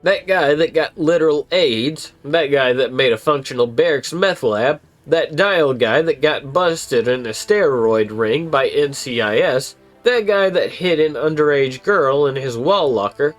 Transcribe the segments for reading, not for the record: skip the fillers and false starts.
that guy that got literal AIDS, that guy that made a functional barracks meth lab, that dial guy that got busted in a steroid ring by NCIS, that guy that hid an underage girl in his wall locker,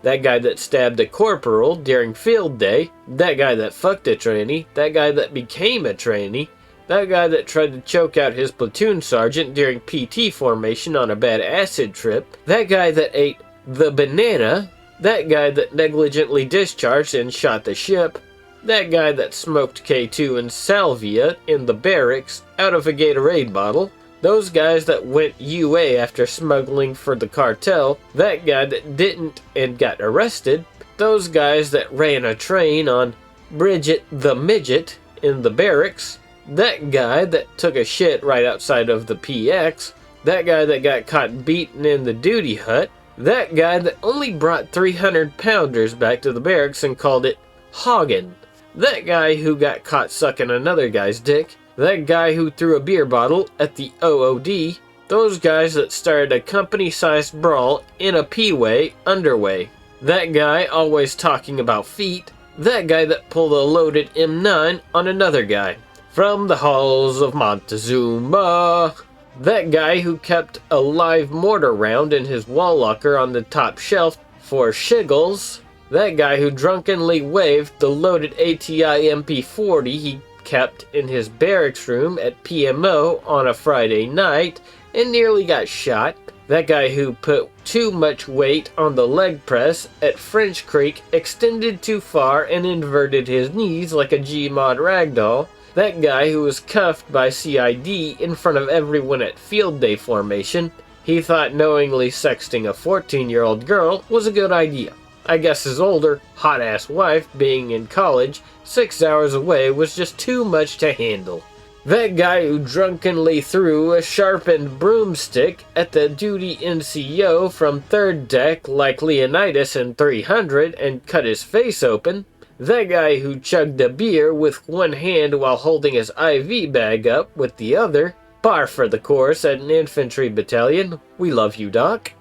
that guy that stabbed a corporal during field day, that guy that fucked a trainee, that guy that became a trainee, that guy that tried to choke out his platoon sergeant during PT formation on a bad acid trip, that guy that ate the banana, that guy that negligently discharged and shot the ship, that guy that smoked K2 and salvia in the barracks out of a Gatorade bottle, those guys that went UA after smuggling for the cartel, that guy that didn't and got arrested, those guys that ran a train on Bridget the Midget in the barracks, that guy that took a shit right outside of the PX, that guy that got caught beaten in the duty hut, that guy that only brought 300-pounders back to the barracks and called it hoggin', that guy who got caught sucking another guy's dick, that guy who threw a beer bottle at the OOD, those guys that started a company-sized brawl in a P-way underway, that guy always talking about feet, that guy that pulled a loaded M9 on another guy. From the halls of Montezuma, that guy who kept a live mortar round in his wall locker on the top shelf for shiggles, that guy who drunkenly waved the loaded ATI MP40 he kept in his barracks room at PMO on a Friday night and nearly got shot, that guy who put too much weight on the leg press at French Creek, extended too far and inverted his knees like a Gmod ragdoll, that guy who was cuffed by CID in front of everyone at field day formation. He thought knowingly sexting a 14-year-old girl was a good idea. I guess his older, hot-ass wife, being in college, 6 hours away, was just too much to handle. That guy who drunkenly threw a sharpened broomstick at the duty NCO from third deck like Leonidas in 300 and cut his face open. That guy who chugged a beer with one hand while holding his IV bag up with the other. Par for the course at an infantry battalion. We love you, Doc.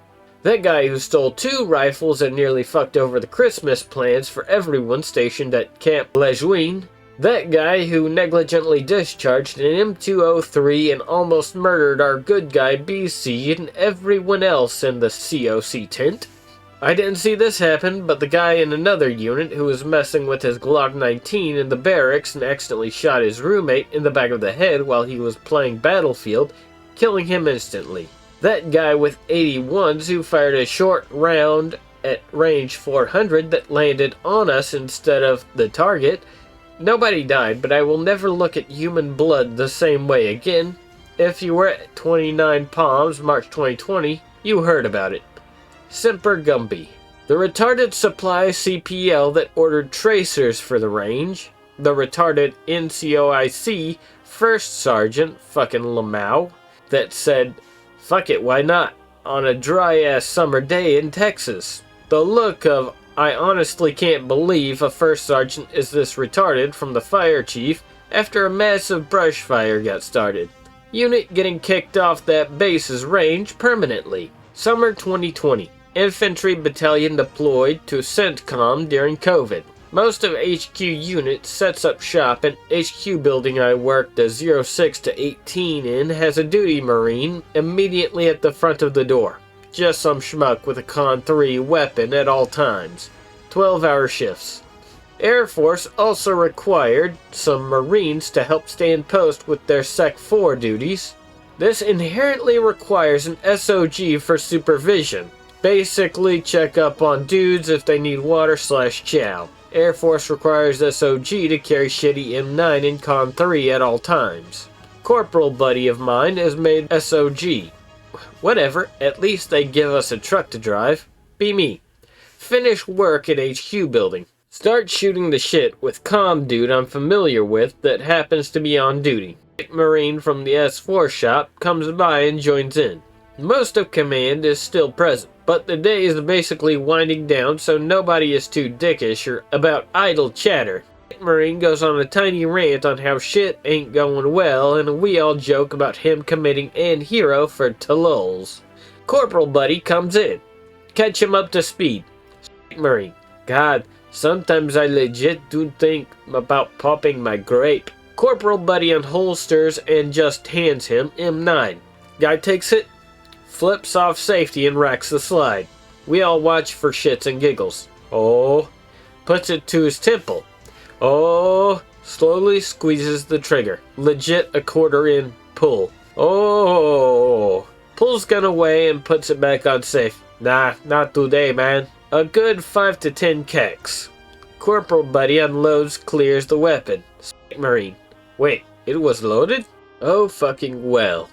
That guy who stole 2 rifles and nearly fucked over the Christmas plans for everyone stationed at Camp Lejeune. That guy who negligently discharged an M203 and almost murdered our good guy BC and everyone else in the COC tent. I didn't see this happen, but the guy in another unit who was messing with his Glock 19 in the barracks and accidentally shot his roommate in the back of the head while he was playing Battlefield, killing him instantly. That guy with 81s who fired a short round at range 400 that landed on us instead of the target. Nobody died, but I will never look at human blood the same way again. If you were at 29 Palms, March 2020, you heard about it. Semper Gumby. The retarded supply CPL that ordered tracers for the range. The retarded NCOIC First Sergeant fucking Lamau that said, "Fuck it, why not?" on a dry-ass summer day in Texas. The look of, I honestly can't believe a first sergeant is this retarded from the fire chief after a massive brush fire got started. Unit getting kicked off that base's range permanently. Summer 2020. Infantry battalion deployed to CENTCOM during COVID. Most of HQ unit sets up shop, and HQ building I worked a 06 to 18 in has a duty marine immediately at the front of the door. Just some schmuck with a Con 3 weapon at all times. 12-hour shifts. Air Force also required some Marines to help stand post with their Sec 4 duties. This inherently requires an SOG for supervision. Basically check up on dudes if they need water/chow. Air Force requires SOG to carry shitty M9 in Con 3 at all times. Corporal buddy of mine has made SOG. Whatever, at least they give us a truck to drive. Be me. Finish work at HQ building. Start shooting the shit with comm dude I'm familiar with that happens to be on duty. Marine from the S4 shop comes by and joins in. Most of command is still present, but the day is basically winding down, so nobody is too dickish or about idle chatter. Marine goes on a tiny rant on how shit ain't going well, and we all joke about him committing an hero for Tulul's. Corporal buddy comes in. Catch him up to speed. Marine. God, sometimes I legit do think about popping my grape. Corporal Buddy unholsters and just hands him M9. Guy takes it, flips off safety and racks the slide. We all watch for shits and giggles. Oh, puts it to his temple. Oh, slowly squeezes the trigger. Legit a quarter in, pull. Oh, pulls gun away and puts it back on safe. Nah, not today, man. A good 5 to 10 kecks. Corporal Buddy unloads, clears the weapon. Spec Marine. Wait, it was loaded? Oh fucking well.